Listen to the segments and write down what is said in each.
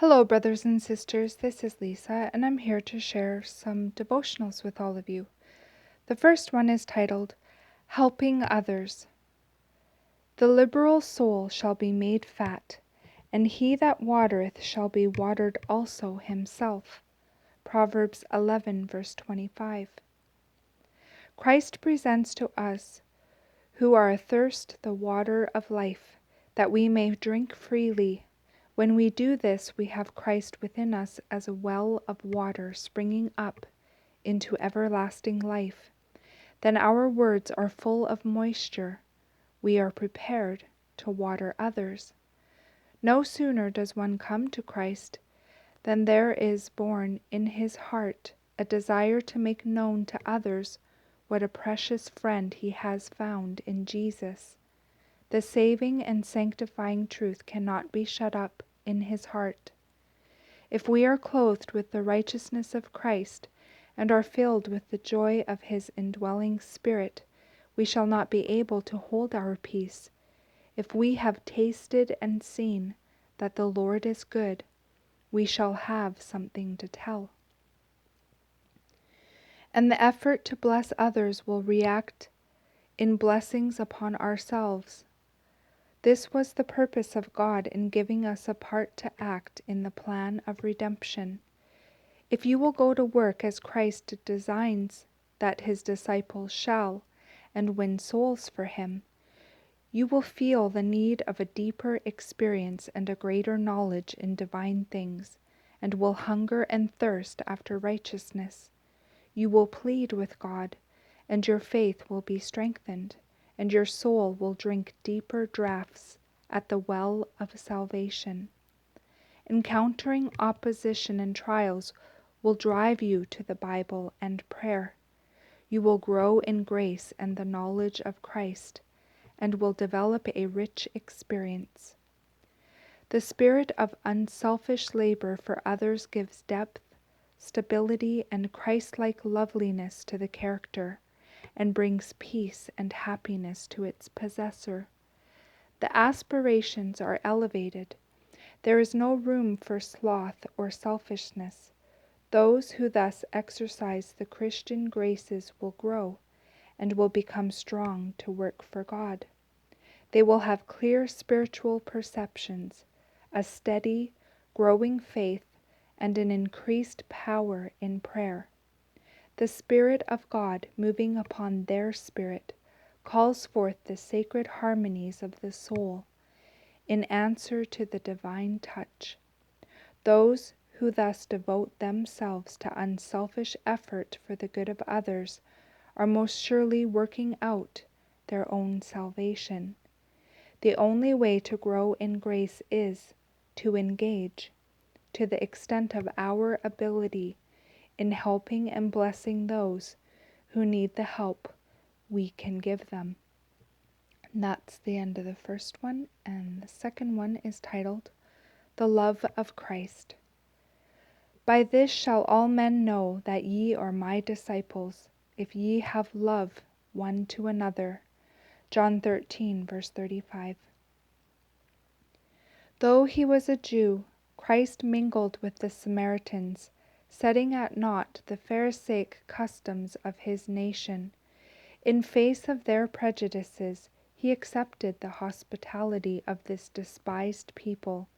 Hello, brothers and sisters. This is Lisa, and I'm here to share some devotionals with all of you. The first one is titled, Helping Others. The liberal soul shall be made fat, and he that watereth shall be watered also himself. Proverbs 11, verse 25. Christ presents to us who are athirst the water of life, that we may drink freely. When we do this, we have Christ within us as a well of water springing up into everlasting life. Then our words are full of moisture. We are prepared to water others. No sooner does one come to Christ than there is born in his heart a desire to make known to others what a precious friend he has found in Jesus. The saving and sanctifying truth cannot be shut up in his heart. If we are clothed with the righteousness of Christ and are filled with the joy of his indwelling Spirit, we shall not be able to hold our peace. If we have tasted and seen that the Lord is good, we shall have something to tell. And the effort to bless others will react in blessings upon ourselves. This was the purpose of God in giving us a part to act in the plan of redemption. If you will go to work as Christ designs that his disciples shall, and win souls for him, you will feel the need of a deeper experience and a greater knowledge in divine things, and will hunger and thirst after righteousness. You will plead with God, and your faith will be strengthened, and your soul will drink deeper draughts at the well of salvation. Encountering opposition and trials will drive you to the Bible and prayer. You will grow in grace and the knowledge of Christ, and will develop a rich experience. The spirit of unselfish labor for others gives depth, stability, and Christ-like loveliness to the character, and brings peace and happiness to its possessor. The aspirations are elevated. There is no room for sloth or selfishness. Those who thus exercise the Christian graces will grow, and will become strong to work for God. They will have clear spiritual perceptions, a steady, growing faith, and an increased power in prayer. The Spirit of God moving upon their spirit calls forth the sacred harmonies of the soul in answer to the divine touch. Those who thus devote themselves to unselfish effort for the good of others are most surely working out their own salvation. The only way to grow in grace is to engage, to the extent of our ability, in helping and blessing those who need the help we can give them. And that's the end of the first one, and the second one is titled, The Love of Christ. By this shall all men know that ye are my disciples, if ye have love one to another. John 13, verse 35. Though he was a Jew, Christ mingled with the Samaritans, setting at naught the Pharisaic customs of his nation. In face of their prejudices, he accepted the hospitality of this despised people.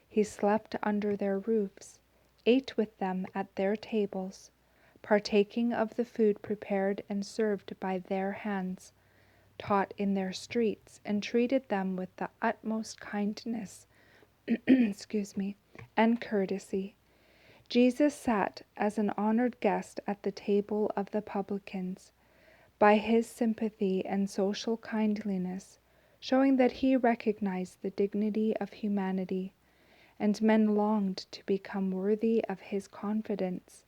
He slept under their roofs, ate with them at their tables, partaking of the food prepared and served by their hands, taught in their streets, and treated them with the utmost kindness and courtesy. Jesus sat as an honored guest at the table of the publicans, by his sympathy and social kindliness, showing that he recognized the dignity of humanity, and men longed to become worthy of his confidence.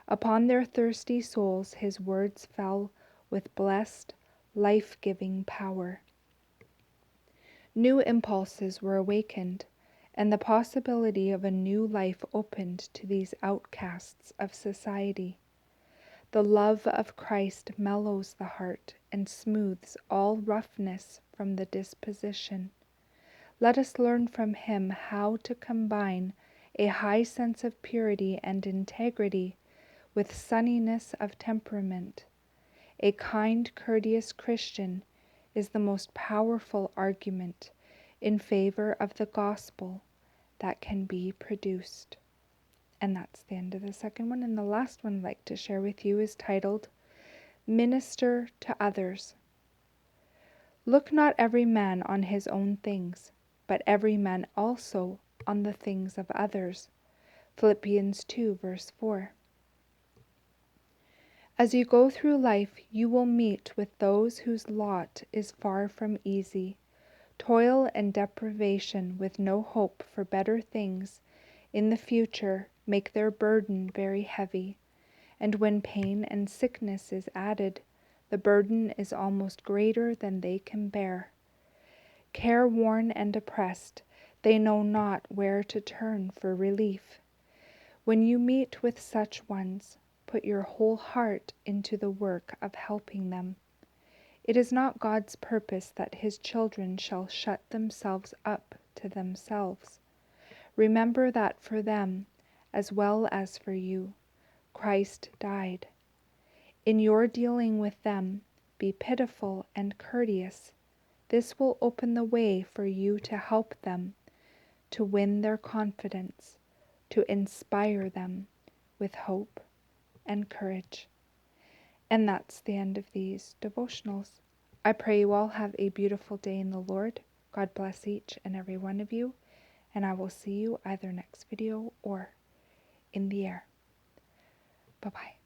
Upon their thirsty souls his words fell with blessed, life-giving power. New impulses were awakened, and the possibility of a new life opened to these outcasts of society. The love of Christ mellows the heart and smooths all roughness from the disposition. Let us learn from him how to combine a high sense of purity and integrity, with sunniness of temperament. A kind, courteous Christian is the most powerful argument in favor of the gospel that can be produced. And that's the end of the second one. And the last one I'd like to share with you is titled, Minister to Others. Look not every man on his own things, but every man also on the things of others. Philippians 2, verse 4. As you go through life, you will meet with those whose lot is far from easy. Toil and deprivation with no hope for better things in the future make their burden very heavy. And when pain and sickness is added, the burden is almost greater than they can bear. Careworn and oppressed, they know not where to turn for relief. When you meet with such ones, put your whole heart into the work of helping them. It is not God's purpose that his children shall shut themselves up to themselves. Remember that for them, as well as for you, Christ died. In your dealing with them, be pitiful and courteous. This will open the way for you to help them, to win their confidence, to inspire them with hope and courage. And that's the end of these devotionals. I pray you all have a beautiful day in the Lord. God bless each and every one of you, and I will see you either next video or in the air. Bye-bye.